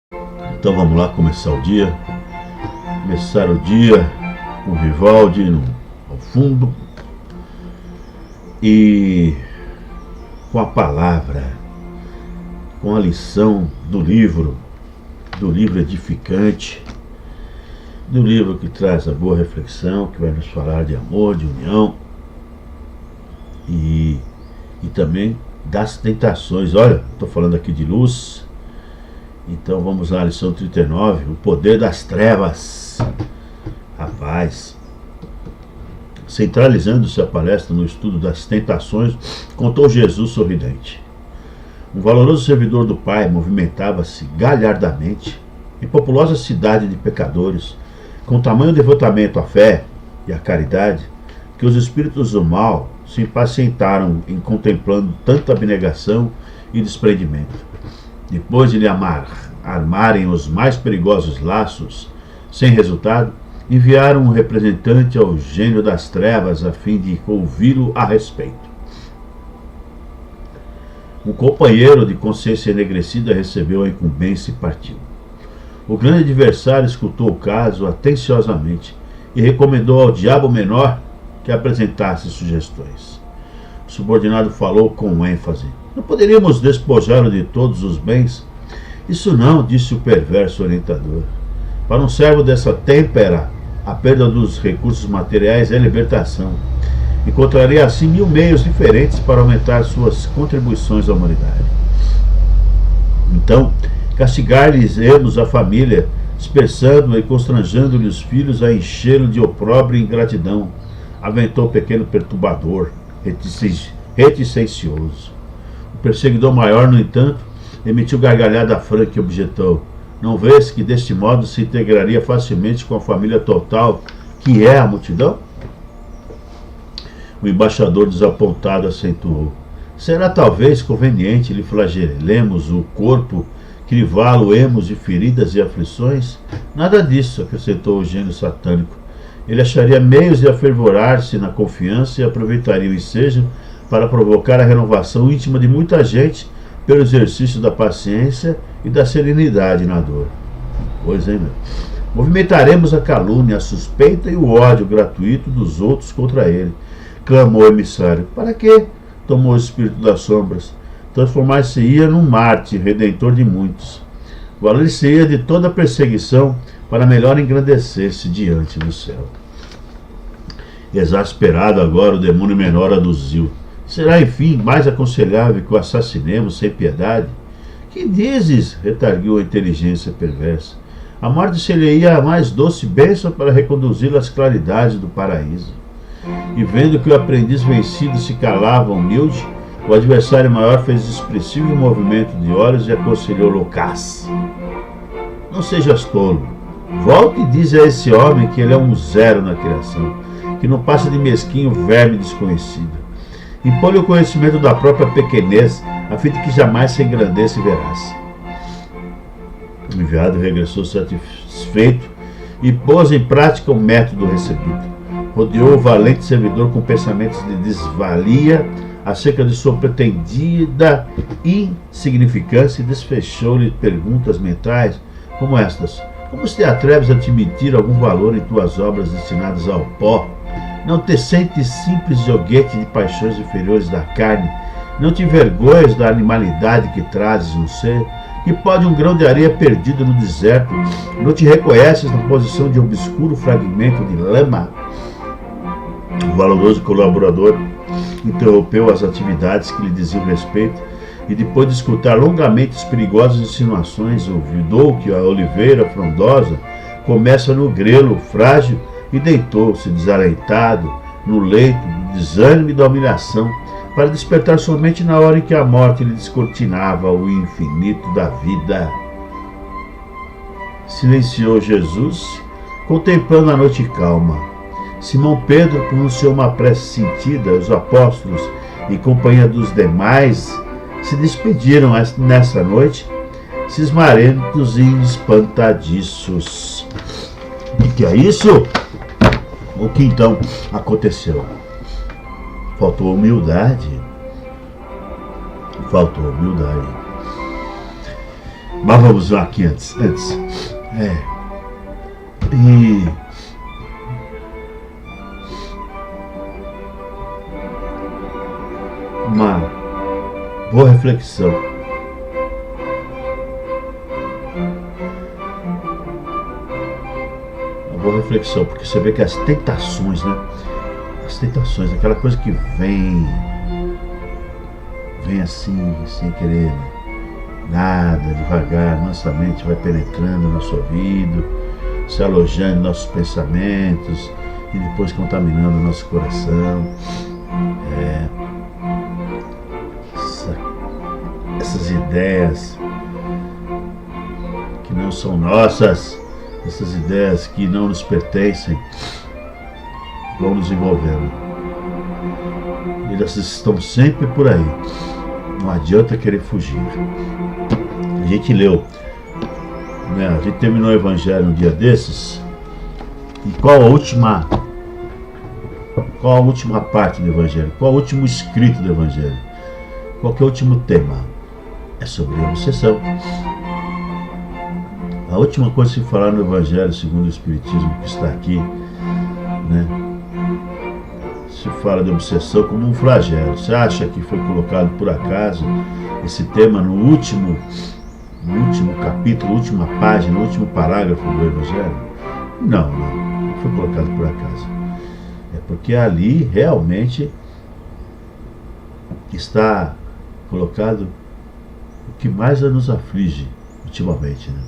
Então vamos lá começar o dia. Começar o dia com Vivaldi ao fundo e com a palavra, com a lição do livro edificante, do livro que traz a boa reflexão, que vai nos falar de amor, de união e também das tentações. Olha, estou falando aqui de luz. Então vamos lá, lição 39, o poder das trevas. Rapaz, centralizando sua palestra no estudo das tentações, contou Jesus sorridente. Um valoroso servidor do Pai movimentava-se galhardamente em populosa cidade de pecadores, com tamanho devotamento à fé e à caridade, que os espíritos do mal se impacientaram em contemplando tanta abnegação e desprendimento. Depois de lhe armarem os mais perigosos laços, sem resultado, enviaram um representante ao gênio das trevas a fim de ouvi-lo a respeito. Um companheiro de consciência enegrecida recebeu a incumbência e partiu. O grande adversário escutou o caso atenciosamente e recomendou ao diabo menor que apresentasse sugestões. O subordinado falou com ênfase. Não poderíamos despojá-lo de todos os bens? Isso não, disse o perverso orientador. Para um servo dessa têmpera, a perda dos recursos materiais é libertação. Encontraria assim 1000 meios diferentes para aumentar suas contribuições à humanidade. Então, castigar-lhes-emos a família, dispersando e constrangendo-lhe os filhos a enchê-lo de opróbrio e ingratidão, aventou o pequeno perturbador, reticencioso. O perseguidor maior, no entanto, emitiu gargalhada franca e objetou: não vês que deste modo se integraria facilmente com a família total, que é a multidão? O embaixador desapontado acentuou: será talvez conveniente lhe flagelemos o corpo, crivá-lo-emos de feridas e aflições? Nada disso, acrescentou o gênio satânico. Ele acharia meios de afervorar-se na confiança e aproveitaria o ensejo para provocar a renovação íntima de muita gente pelo exercício da paciência e da serenidade na dor. Pois é, meu. Movimentaremos a calúnia, a suspeita e o ódio gratuito dos outros contra ele, clamou o emissário. Para quê? Tomou o espírito das sombras. Transformar-se-ia num mártir, redentor de muitos. Valer-se-ia de toda perseguição para melhor engrandecer-se diante do céu. Exasperado agora, o demônio menor aduziu: será, enfim, mais aconselhável que o assassinemos sem piedade? Que dizes? Retarguiu a inteligência perversa. A morte seria a mais doce bênção para reconduzi-lo às claridades do paraíso. E vendo que o aprendiz vencido se calava humilde, o adversário maior fez expressivo movimento de olhos e aconselhou loucaz: não sejas tolo. Volte e diz a esse homem que ele é um zero na criação, que não passa de mesquinho verme desconhecido. Impõe-lhe o conhecimento da própria pequenez, a fim de que jamais se engrandeça e verás. O enviado regressou satisfeito e pôs em prática o método recebido. Rodeou o valente servidor com pensamentos de desvalia acerca de sua pretendida insignificância e desfechou-lhe perguntas mentais como estas: como te atreves a te mentir algum valor em tuas obras destinadas ao pó? Não te sentes simples joguete de paixões inferiores da carne? Não te envergonhas da animalidade que trazes no ser? Que pode um grão de areia perdido no deserto? Não te reconheces na posição de obscuro fragmento de lama? O valoroso colaborador interrompeu as atividades que lhe diziam respeito e, depois de escutar longamente as perigosas insinuações, ouvidou que a oliveira frondosa começa no grelo frágil e deitou-se desalentado no leito do desânimo e da humilhação, para despertar somente na hora em que a morte lhe descortinava o infinito da vida. Silenciou Jesus, contemplando a noite calma. Simão Pedro pronunciou uma prece sentida. Os apóstolos, em companhia dos demais, se despediram nessa noite, cismarentos e espantadiços. E que é isso? O que então aconteceu? Faltou humildade. Mas vamos lá aqui antes. E uma boa reflexão. Uma boa reflexão, porque você vê que as tentações, né? As tentações, aquela coisa que vem assim, sem querer, né? Nada, devagar, mansamente vai penetrando no nosso ouvido, se alojando em nossos pensamentos e depois contaminando o nosso coração. Essas ideias que não são nossas, essas ideias que não nos pertencem, vão nos envolvendo. E elas estão sempre por aí. Não adianta querer fugir. A gente leu, né? A gente terminou o Evangelho um dia desses. E qual a última parte do Evangelho? Qual o último escrito do Evangelho? Qual que é o último tema? É sobre a obsessão. A última coisa que se falar no Evangelho segundo o Espiritismo, que está aqui, né? Se fala de obsessão como um flagelo. Você acha que foi colocado por acaso esse tema no último capítulo, última página, último parágrafo do Evangelho? Não foi colocado por acaso. É porque ali realmente está colocado o que mais nos aflige ultimamente, né?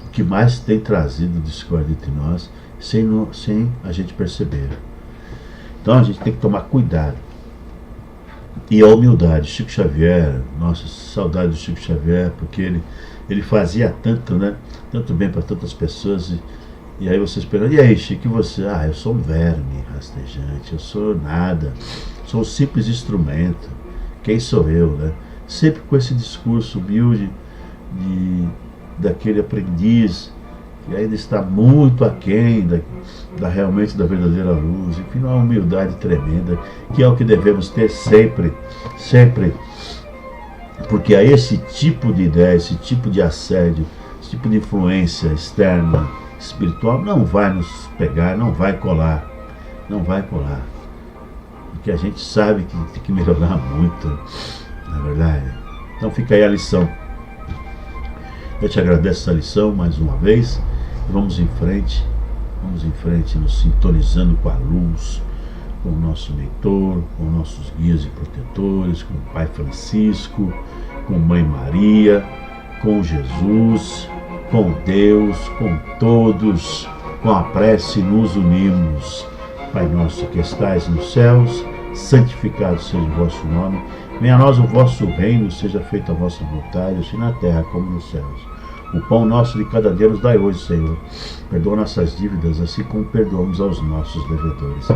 O que mais tem trazido discórdia entre nós sem a gente perceber. Então a gente tem que tomar cuidado. E a humildade. Chico Xavier, nossa, saudade do Chico Xavier, porque ele fazia tanto, né? Tanto bem para tantas pessoas. E aí você esperando, e aí, Chico, e você? Eu sou um verme rastejante, eu sou nada, sou um simples instrumento. Quem sou eu, né? Sempre com esse discurso humilde daquele aprendiz que ainda está muito aquém realmente da verdadeira luz. Enfim, uma humildade tremenda, que é o que devemos ter sempre, porque a esse tipo de ideia, esse tipo de assédio, esse tipo de influência externa, espiritual, não vai nos pegar, não vai colar, porque a gente sabe que tem que melhorar muito, na verdade. Então fica aí a lição. Eu te agradeço essa lição mais uma vez e vamos em frente, nos sintonizando com a luz, com o nosso mentor, com nossos guias e protetores, com o Pai Francisco, com Mãe Maria, com Jesus, com Deus, com todos. Com a prece nos unimos. Pai nosso que estais nos céus, santificado seja o vosso nome. Venha a nós o vosso reino, seja feita a vossa vontade, assim na terra como nos céus. O pão nosso de cada dia nos dai hoje, Senhor. Perdoa nossas dívidas, assim como perdoamos aos nossos devedores.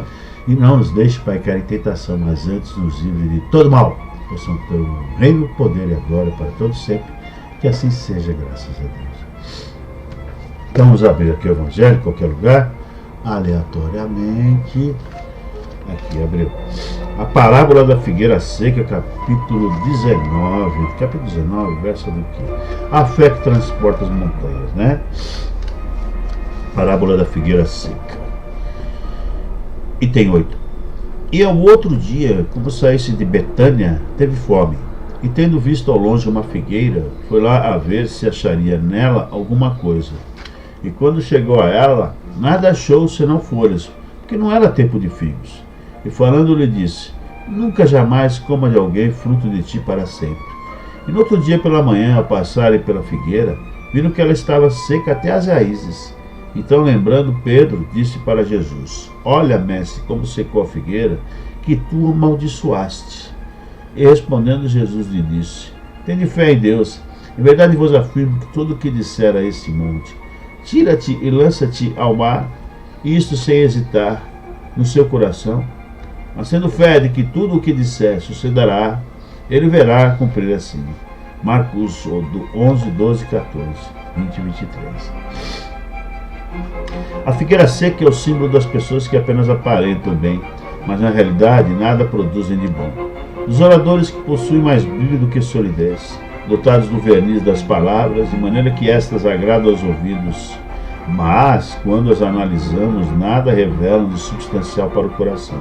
E não nos deixe, Pai, cair em tentação, mas antes nos livre de todo mal. Pois são teu reino, poder e a glória para todos sempre. Que assim seja, graças a Deus. Então vamos abrir aqui o Evangelho, em qualquer lugar, aleatoriamente. Aqui, abriu. A parábola da figueira seca, capítulo 19. Capítulo 19, verso do quê? A fé que transporta as montanhas, né? Parábola da figueira seca. Item 8. E ao outro dia, como saísse de Betânia, teve fome. E tendo visto ao longe uma figueira, foi lá a ver se acharia nela alguma coisa. E quando chegou a ela, nada achou senão folhas, porque não era tempo de figos. E falando lhe disse: nunca jamais coma de alguém fruto de ti para sempre. E no outro dia pela manhã, ao passarem pela figueira, viram que ela estava seca até as raízes. Então, lembrando, Pedro disse para Jesus: olha, mestre, como secou a figueira, que tu amaldiçoaste. E respondendo, Jesus lhe disse: tende fé em Deus. Em verdade vos afirmo que tudo o que disser a este monte, tira-te e lança-te ao mar, e isto sem hesitar no seu coração, mas sendo fé de que tudo o que disser sucederá, ele verá cumprir assim. Marcos 11, 12, 14, 20 e 23. A figueira seca é o símbolo das pessoas que apenas aparentam bem, mas na realidade nada produzem de bom. Dos oradores que possuem mais brilho do que solidez, dotados do verniz das palavras, de maneira que estas agradam aos ouvidos, mas, quando as analisamos, nada revelam de substancial para o coração.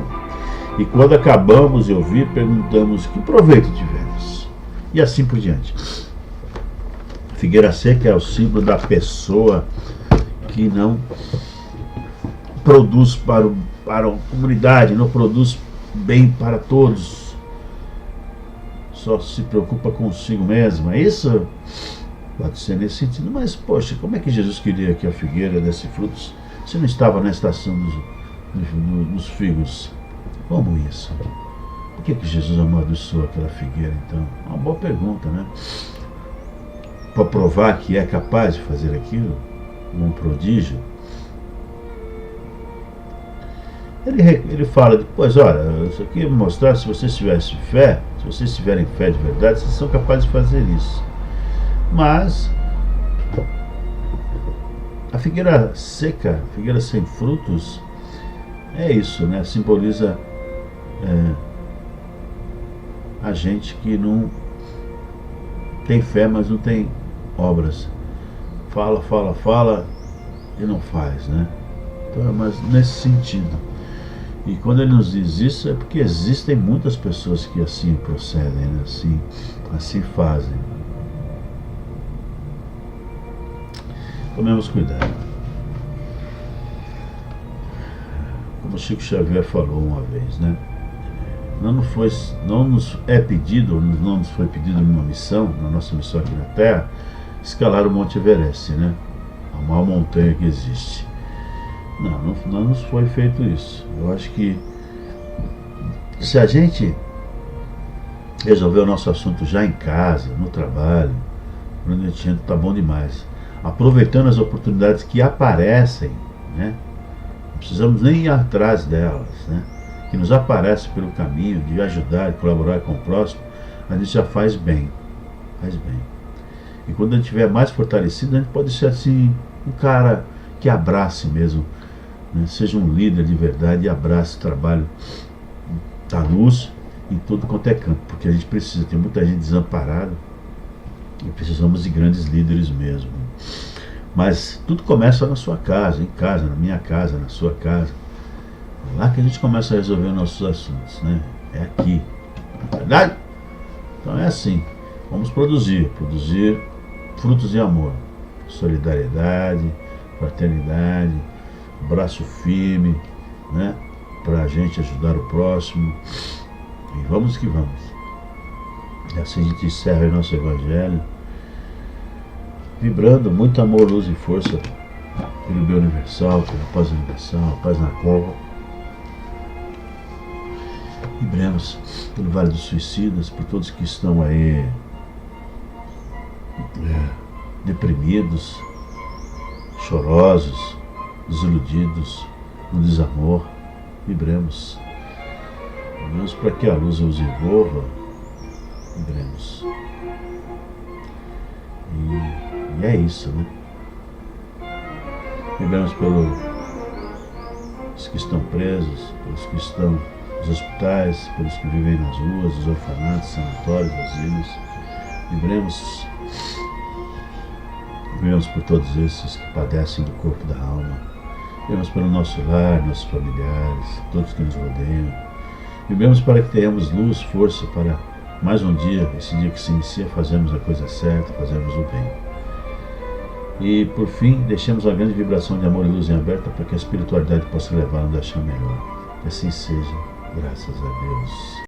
E quando acabamos de ouvir, perguntamos: que proveito tivemos? E assim por diante. Figueira seca é o símbolo da pessoa que não produz para a comunidade, não produz bem para todos, só se preocupa consigo mesma. Isso pode ser nesse sentido, mas poxa, como é que Jesus queria que a figueira desse frutos se não estava na estação dos figos? Como isso? Por que Jesus amaldiçoou aquela figueira então? É uma boa pergunta, né? Para provar que é capaz de fazer aquilo, um prodígio. Ele fala depois: olha, isso aqui é mostrar, se vocês tivessem fé, se vocês tiverem fé de verdade, vocês são capazes de fazer isso. Mas a figueira seca, a figueira sem frutos, é isso, né? Simboliza a gente que não tem fé, mas não tem obras. Fala, fala, fala e não faz, né? Então, mas nesse sentido. E quando ele nos diz isso, é porque existem muitas pessoas que assim procedem, né? assim fazem. Tomemos cuidado. Como Chico Xavier falou uma vez, né? Não nos foi pedido uma missão, na nossa missão aqui na Terra, escalar o Monte Everest, né? A maior montanha que existe. Não nos foi feito isso. Eu acho que se a gente resolver o nosso assunto já em casa, no trabalho, onde a gente está bom demais, aproveitando as oportunidades que aparecem, né? Não precisamos nem ir atrás delas, né? Que nos aparecem pelo caminho de ajudar e colaborar com o próximo, a gente já faz bem. Faz bem. E quando a gente estiver mais fortalecido, a gente pode ser assim, um cara que abrace mesmo, né? Seja um líder de verdade e abrace o trabalho da luz em tudo quanto é campo, porque a gente precisa, tem muita gente desamparada e precisamos de grandes líderes mesmo. Mas tudo começa na sua casa, em casa, na minha casa, na sua casa. É lá que a gente começa a resolver os nossos assuntos, né? É aqui, não é verdade? Então é assim, vamos produzir frutos de amor, solidariedade, fraternidade, braço firme, né? Para a gente ajudar o próximo. E vamos que vamos. E assim a gente encerra o nosso evangelho, vibrando muito amor, luz e força pelo bem universal, pela paz universal, paz na cova. Vibremos pelo Vale dos Suicidas, por todos que estão aí deprimidos, chorosos, desiludidos, no desamor. Vibremos. Vibremos para que a luz os envolva. Vibremos. E é isso, né? Vibremos pelos que estão presos, pelos que estão nos hospitais, pelos que vivem nas ruas, nos orfanatos, sanatórios, asilos. Vibremos por todos esses que padecem do corpo e da alma. Vibremos pelo nosso lar, nossos familiares, todos que nos rodeiam. Vibremos para que tenhamos luz, força para mais um dia, esse dia que se inicia, fazermos a coisa certa, fazermos o bem. E por fim, deixemos a grande vibração de amor e luz em aberta para que a espiritualidade possa levar a um achar melhor. Que assim seja, graças a Deus.